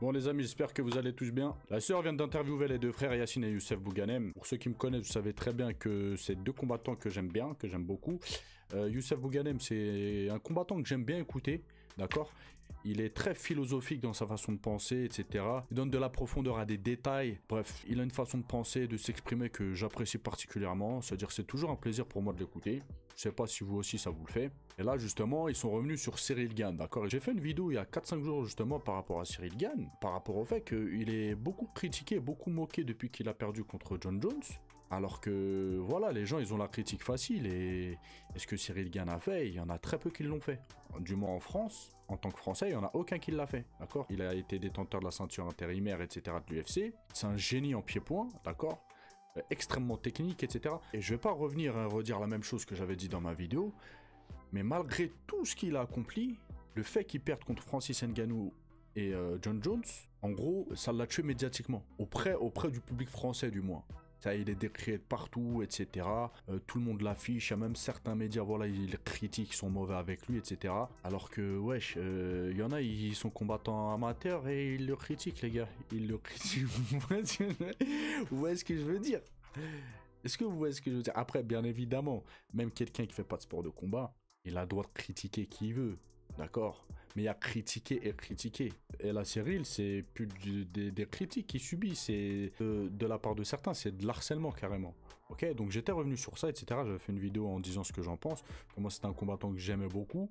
Bon les amis, j'espère que vous allez tous bien. La sœur vient d'interviewer les deux frères Yacine et Youssef Bouganem. Pour ceux qui me connaissent, vous savez très bien que c'est deux combattants que j'aime bien, que j'aime beaucoup. Youssef Bouganem, c'est un combattant que j'aime bien écouter, d'accord? Il est très philosophique dans sa façon de penser, etc. Il donne de la profondeur à des détails. Bref, il a une façon de penser, de s'exprimer que j'apprécie particulièrement. C'est-à-dire que c'est toujours un plaisir pour moi de l'écouter. Je sais pas si vous aussi ça vous le fait. Et là justement, ils sont revenus sur Ciryl Gane, d'accord? J'ai fait une vidéo il y a 4-5 jours justement par rapport à Ciryl Gane, par rapport au fait qu'il est beaucoup critiqué, beaucoup moqué depuis qu'il a perdu contre Jon Jones. Alors que, voilà, les gens, ils ont la critique facile. Et ce que Ciryl Gane a fait, il y en a très peu qui l'ont fait. Du moins en France, en tant que Français, il n'y en a aucun qui l'a fait, d'accord? Il a été détenteur de la ceinture intérimaire, etc. de l'UFC. C'est un génie en pied-point, d'accord? Extrêmement technique, etc. Et je vais pas revenir à redire la même chose que j'avais dit dans ma vidéo. Mais malgré tout ce qu'il a accompli, le fait qu'il perde contre Francis Ngannou et Jon Jones, en gros, ça l'a tué médiatiquement. Auprès du public français, du moins. Ça, il est décrié de partout, etc. Tout le monde l'affiche. Il y a même certains médias, voilà, ils critiquent, ils sont mauvais avec lui, etc. Alors que, wesh, il y en a, ils sont combattants amateurs et ils le critiquent, les gars. Ils le critiquent. Vous voyez ce que je veux dire? Est-ce que vous voyez ce que je veux dire? Après, bien évidemment, même quelqu'un qui fait pas de sport de combat, il a le droit de critiquer qui il veut. D'accord, mais il y a critiquer et critiquer. Et la Ciryl, c'est plus des critiques qu'il subit, c'est de la part de certains, c'est de l'harcèlement carrément. Ok, donc j'étais revenu sur ça, etc. J'avais fait une vidéo en disant ce que j'en pense. Que moi, c'était un combattant que j'aimais beaucoup,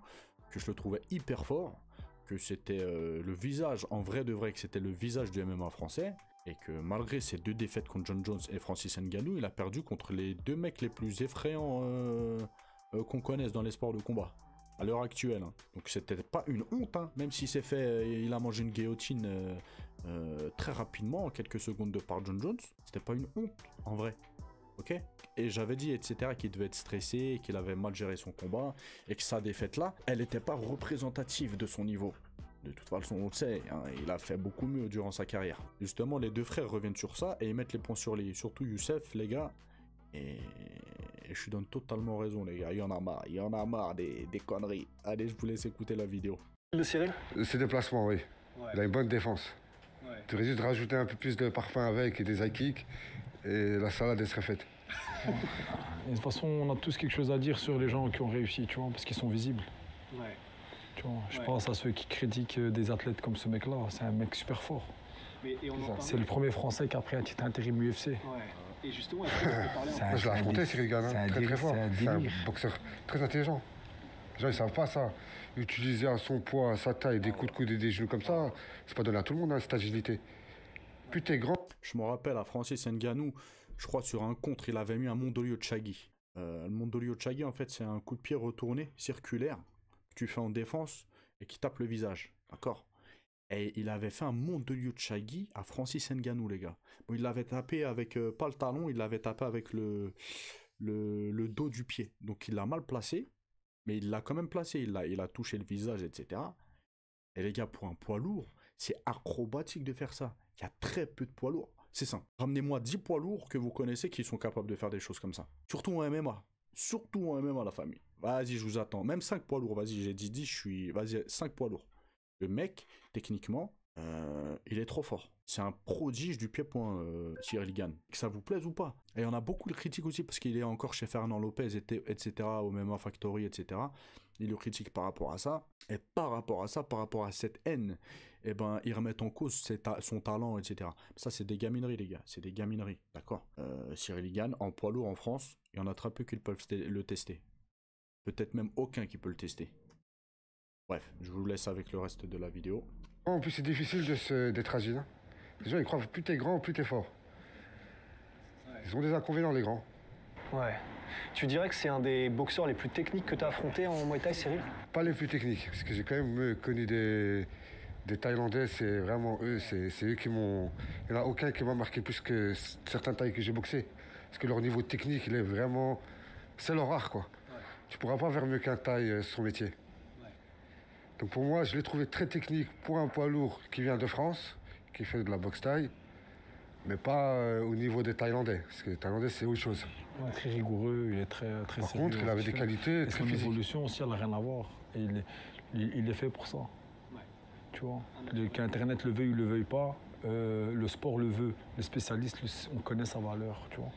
que je le trouvais hyper fort, que c'était le visage, en vrai de vrai, que c'était le visage du MMA français. Et que malgré ses deux défaites contre Jon Jones et Francis Ngannou, il a perdu contre les deux mecs les plus effrayants qu'on connaisse dans les sports de combat. À l'heure actuelle, hein. Donc c'était pas une honte, hein. Même si c'est fait, il a mangé une guillotine très rapidement, en quelques secondes de par Jon Jones, c'était pas une honte, en vrai. Ok? Et j'avais dit, etc., qu'il devait être stressé, qu'il avait mal géré son combat, et que sa défaite-là, elle n'était pas représentative de son niveau. De toute façon, on le sait, hein, il a fait beaucoup mieux durant sa carrière. Justement, les deux frères reviennent sur ça, et ils mettent les points sur les... Surtout Youssef, les gars. Et je lui donne totalement raison, les gars. Il y en a marre des conneries. Allez, je vous laisse écouter la vidéo. Le Ciryl? Ses déplacements, oui. Ouais. Il a une bonne défense. Ouais. Tu aurais juste rajouter un peu plus de parfum avec et des high kicks, et la salade, elle serait faite. Et de toute façon, on a tous quelque chose à dire sur les gens qui ont réussi, tu vois, parce qu'ils sont visibles. Ouais. Tu vois, je pense à ceux qui critiquent des athlètes comme ce mec-là. C'est un mec super fort. C'est le premier Français qui a pris un titre intérim UFC. Ouais. Et justement, est-ce que tu peux parler Moi, je l'ai affronté, Ciryl Gane, hein, très fort. C'est un boxeur très intelligent. Les gens, ils savent pas ça. Utiliser à son poids, à sa taille, des coups de coude et des genoux comme ça, c'est pas donné à tout le monde, hein, cette agilité. Plus t'es grand. Je me rappelle, à Francis Ngannou, je crois sur un contre, il avait mis un Mondolio Chagi. Le Mondolio Chagi, en fait, c'est un coup de pied retourné, circulaire, que tu fais en défense et qui tape le visage. D'accord? Et il avait fait un Mondolio Chagi à Francis Ngannou, les gars. Bon, il l'avait tapé avec, pas le talon, il l'avait tapé avec le dos du pied. Donc il l'a mal placé, mais il l'a quand même placé. Il a touché le visage, etc. Et les gars, pour un poids lourd, c'est acrobatique de faire ça. Il y a très peu de poids lourds. C'est simple. Ramenez-moi 10 poids lourds que vous connaissez qui sont capables de faire des choses comme ça. Surtout en MMA. Surtout en MMA, la famille. Vas-y, je vous attends. Même 5 poids lourds. Vas-y, j'ai dit 10, je suis... Vas-y, 5 poids lourds. Le mec, techniquement, il est trop fort. C'est un prodige du pied-point, Ciryl Gane. Que ça vous plaise ou pas. Et il y en a beaucoup de critiques aussi, parce qu'il est encore chez Fernand Lopez, etc., au MMA Factory, etc. Il le critique par rapport à ça. Et par rapport à ça, par rapport à cette haine, eh ben, ils remettent en cause son talent, etc. Ça, c'est des gamineries, les gars. C'est des gamineries, d'accord? Ciryl Gane, en poids lourd en France, il y en a très peu qui peuvent le tester. Peut-être même aucun qui peut le tester. Bref, je vous laisse avec le reste de la vidéo. En plus, c'est difficile d'être agile. Hein. Les gens, ils croient que plus t'es grand, plus t'es fort. Ouais. Ils ont des inconvénients, les grands. Ouais. Tu dirais que c'est un des boxeurs les plus techniques que tu as affronté en Muay Thai, Ciryl? Pas les plus techniques, parce que j'ai quand même connu des Thaïlandais, c'est vraiment eux, c'est eux qui m'ont... Il n'y en a aucun qui m'a marqué plus que certains Thaïs que j'ai boxés. Parce que leur niveau technique, il est vraiment... C'est leur art, quoi. Ouais. Tu pourras pas faire mieux qu'un Thaï son métier. Donc pour moi, je l'ai trouvé très technique pour un poids lourd qui vient de France, qui fait de la boxe thaï, mais pas au niveau des Thaïlandais, parce que les Thaïlandais, c'est autre chose. Il est très rigoureux, il est très Par sérieux. contre, il avait des qualités très son physiques. évolution aussi, elle n'a rien à voir. Et il est fait pour ça. Ouais. tu vois. Qu'Internet le veuille ou le veuille pas, le sport le veut. Les spécialistes, on connaît sa valeur, tu vois.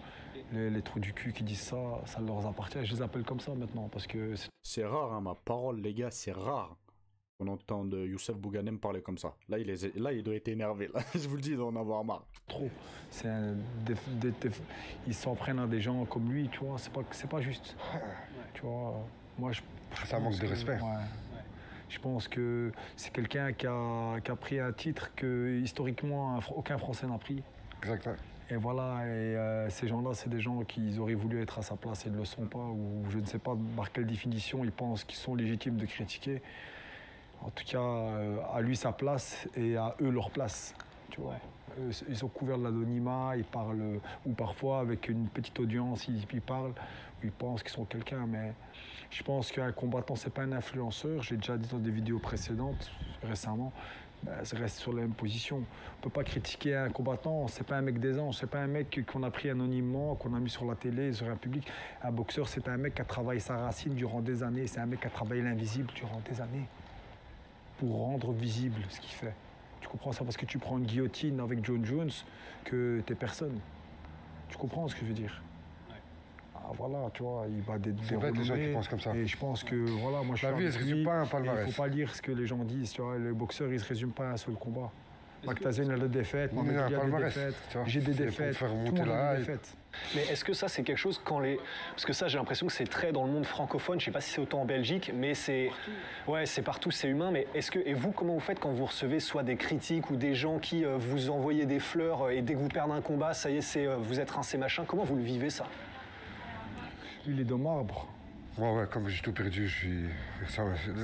Les trous du cul qui disent ça, ça leur appartient. Je les appelle comme ça maintenant parce que... C'est rare, hein, ma parole, les gars, c'est rare qu'on entende Youssef Bouganem parler comme ça. Là, il doit être énervé. Là. Je vous le dis, il doit en avoir marre. Trop. Ils s'en prennent à des gens comme lui, tu vois. C'est pas juste. Tu vois, moi, ça manque de respect. Ouais. Je pense que c'est quelqu'un qui a pris un titre que, historiquement, aucun Français n'a pris. Exactement. Et voilà, et ces gens-là, c'est des gens qui auraient voulu être à sa place et ne le sont pas, ou je ne sais pas par quelle définition ils pensent qu'ils sont légitimes de critiquer. En tout cas, à lui sa place et à eux leur place. Tu vois. Ils sont couverts de l'anonymat, ils parlent, ou parfois avec une petite audience, ils parlent, ils pensent qu'ils sont quelqu'un, mais je pense qu'un combattant, c'est pas un influenceur. J'ai déjà dit dans des vidéos précédentes, récemment, ça reste sur la même position. On ne peut pas critiquer un combattant, c'est pas un mec des anges, c'est pas un mec qu'on a pris anonymement, qu'on a mis sur la télé, sur un public. Un boxeur, c'est un mec qui a travaillé sa racine durant des années, c'est un mec qui a travaillé l'invisible durant des années pour rendre visible ce qu'il fait. Tu comprends ça parce que tu prends une guillotine avec John Jones, que t'es personne. Tu comprends ce que je veux dire? Ah, voilà, tu vois, il va des gens qui pensent comme ça. Et je pense que, voilà, moi je suis la vie, elle se résume pas à un palmarès. Il ne faut pas lire ce que les gens disent, tu vois. Le boxeur, il ne se résume pas à un seul combat. Mactazen a des défaites, Mohamed Ali a des défaites, j'ai des défaites, tout le monde a des défaites. Mais est-ce que ça, c'est quelque chose quand les... Parce que ça, j'ai l'impression que c'est très dans le monde francophone, je ne sais pas si c'est autant en Belgique, mais c'est... Ouais, c'est partout, c'est humain, mais est-ce que... Et vous, comment vous faites quand vous recevez soit des critiques ou des gens qui vous envoient des fleurs et dès que vous perdez un combat, ça y est, vous êtes rincé machin, comment vous le vivez, ça? Lui, il est de marbre. Ouais, comme j'ai tout perdu,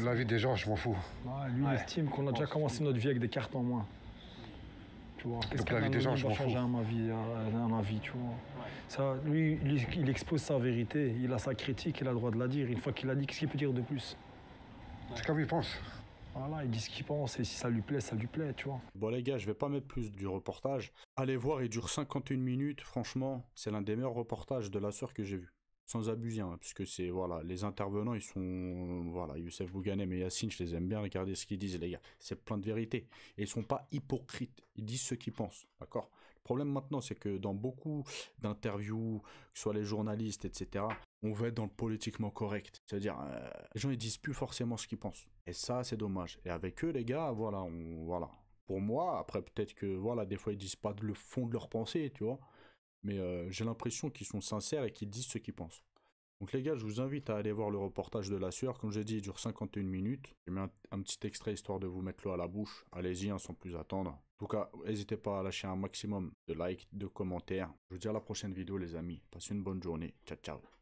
la vie des gens, je m'en fous. Ouais, lui, il estime qu'on a déjà commencé notre vie avec des cartes en moins. Tu vois, donc la vie des gens, je m'en fous. Changer ma vie, tu vois. Ça, lui, il expose sa vérité, il a sa critique, il a le droit de la dire. Une fois qu'il a dit, qu'est-ce qu'il peut dire de plus? C'est comme il pense. Voilà, il dit ce qu'il pense et si ça lui plaît, tu vois. Bon les gars, je vais pas mettre plus du reportage. Allez voir, il dure 51 minutes. Franchement, c'est l'un des meilleurs reportages de la sueur que j'ai vu. Sans abuser, hein, puisque c'est, voilà, les intervenants, ils sont, voilà, Youssef Bouganem et Yacine, je les aime bien, regardez ce qu'ils disent, les gars. C'est plein de vérité. Et ils sont pas hypocrites, ils disent ce qu'ils pensent, d'accord? Le problème maintenant, c'est que dans beaucoup d'interviews, que ce soit les journalistes, etc., on va être dans le politiquement correct. C'est-à-dire, les gens, ils disent plus forcément ce qu'ils pensent. Et ça, c'est dommage. Et avec eux, les gars, voilà, voilà. Pour moi, après, peut-être que, voilà, des fois, ils disent pas le fond de leur pensée, tu vois. Mais j'ai l'impression qu'ils sont sincères et qu'ils disent ce qu'ils pensent. Donc les gars, je vous invite à aller voir le reportage de la sueur. Comme j'ai dit, il dure 51 minutes. J'ai mis un petit extrait histoire de vous mettre l'eau à la bouche. Allez-y, hein, sans plus attendre. En tout cas, n'hésitez pas à lâcher un maximum de likes, de commentaires. Je vous dis à la prochaine vidéo les amis. Passez une bonne journée. Ciao, ciao.